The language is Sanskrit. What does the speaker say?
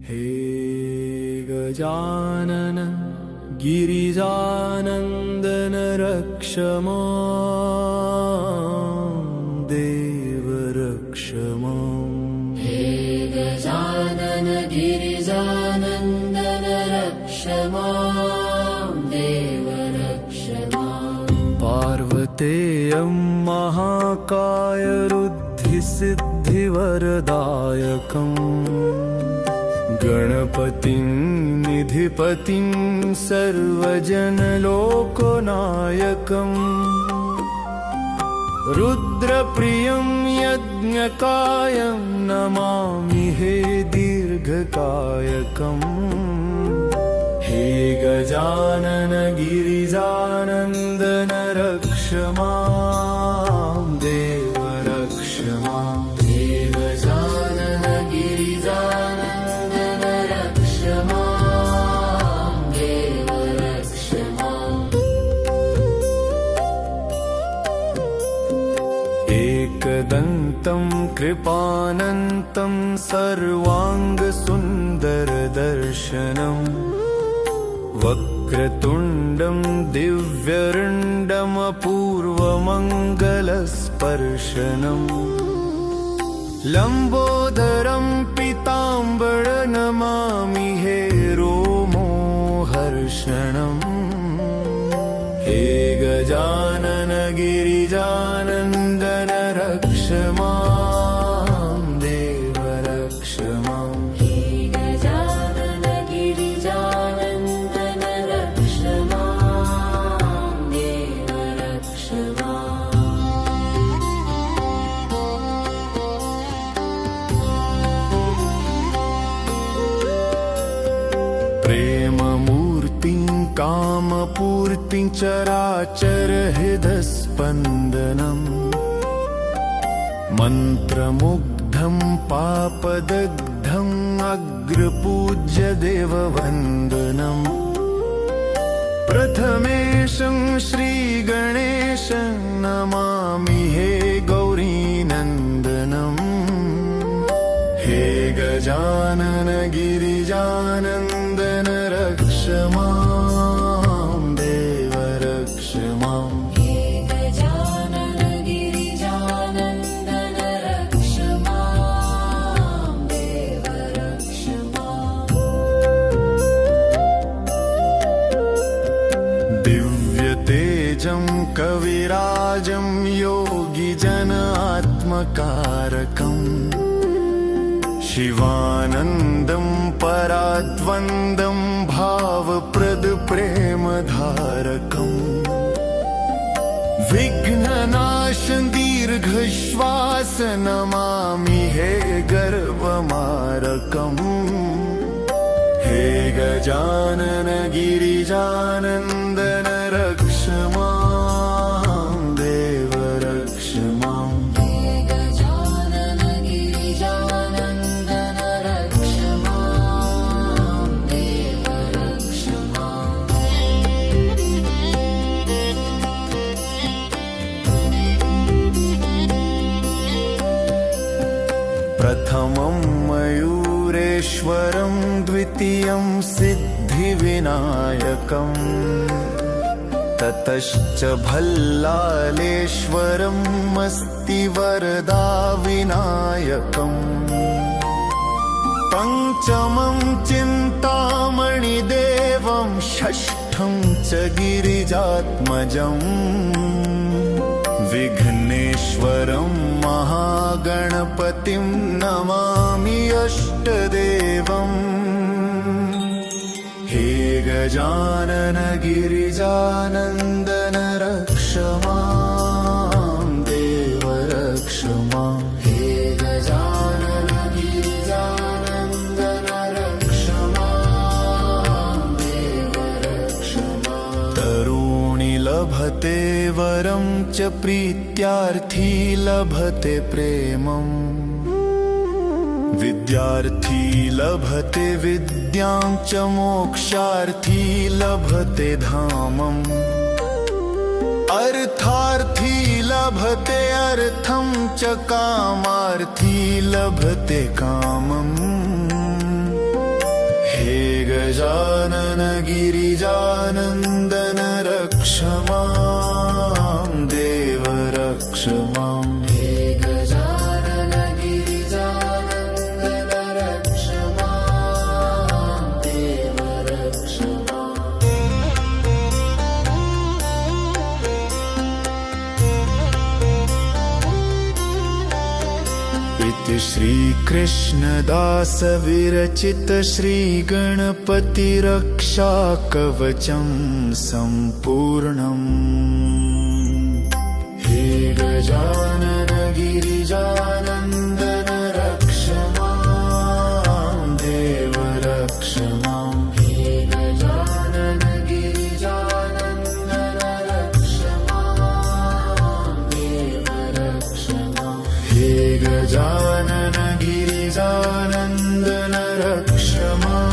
हे गजानन गिरिजानन्दन रक्ष मां देव रक्ष मां। हे गजानन गिरिजानन्दन रक्ष मां देव रक्ष मां। पार्वतेयं महाकाय रुद्धिसिद्धिवरदायकम् गणपतिं निधिपतिं सर्वजनलोकनायकम् रुद्रप्रियं यज्ञकायं नमामि हे दीर्घकायकम्। हे गजानन गिरिजानन्दन रक्ष मां देव रक्ष मां। हे गजानन गिरिजानन्दन रक्ष मां देव रक्ष मां। एकदन्तं कृपानन्तं सर्वाङ्गसुन्दरदर्शनम् वक्रतुण्डं दिव्यरुण्डमपूर्वमङ्गलस्पर्शनम् लम्बोदरं पीताम्बर नमामि हे रोमोहर्षणम्। हे गजानन गिरिजानन्दन रक्ष मां देव रक्ष मां। हे गजानन गिरिजानन्दन रक्ष मां देव रक्ष मां। प्रेममूर्तिं कामपूर्तिं चराचरहृदस्पन्दनम् मन्त्रमुग्धं पापदग्धम् अग्रपूज्य देववन्दनम्। प्रथमेशं श्रीगणेशं नमामि हे गौरीनन्दनम्। हे गजानन गिरिजानन्दन रक्ष मां देव रक्ष मां। हे गजानन गिरिजानन्दन रक्ष मां देव रक्ष मां। दिव्यतेजं कविराजं योगिजन आत्मकारकम् शिवानन्दं पराद्वन्द्वं भावप्रद प्रेमधारकम् विघ्ननाशं दीर्घश्वास नमामि हे गर्वमारकम्। हे गजानन गिरिजानन्दन रक्ष मां देव रक्ष मां। हे गजानन गिरिजानन्दन रक्ष मां देव रक्ष मां। प्रथमं मयूरेश्वरं द्वितीयं सिद्धिविनायकम् ततश्च भल्लालेश्वरम् अस्ति वरदाविनायकम्। पञ्चमं चिन्तामणिदेवं षष्ठं च गिरिजात्मजम् विघ्नेश्वरं महागणपतिं नमामि अष्टदेवम्। हे गजानन गिरिजानन्दन रक्ष मां देव रक्ष मां। हे गजानन गिरिजानन्दन रक्ष मां देव रक्ष मां। तरुणी लभते वरं च प्रीत्यार्थी लभते प्रेमम् विद्यार्थी लभते विद्यां च मोक्षार्थी लभते धामम्। अर्थार्थी लभते अर्थं च कामार्थी लभते कामम्। गजानन गिरिजानन्दन रक्ष मां देव रक्ष माम् हे गजानन गिरिजानन्दन रक्ष मां देव रक्ष माम् इति श्रीकृष्णदास विरचित श्रीगणपति रक्षा कवचं सम्पूर्णम्। हे गजानन गिरिजानन्दन रक्ष मां देव रक्ष माम् हे गजानन गिरिजानन्दन रक्ष मां देव रक्ष माम् हे गजानन गिरिजानन्दन रक्ष माम्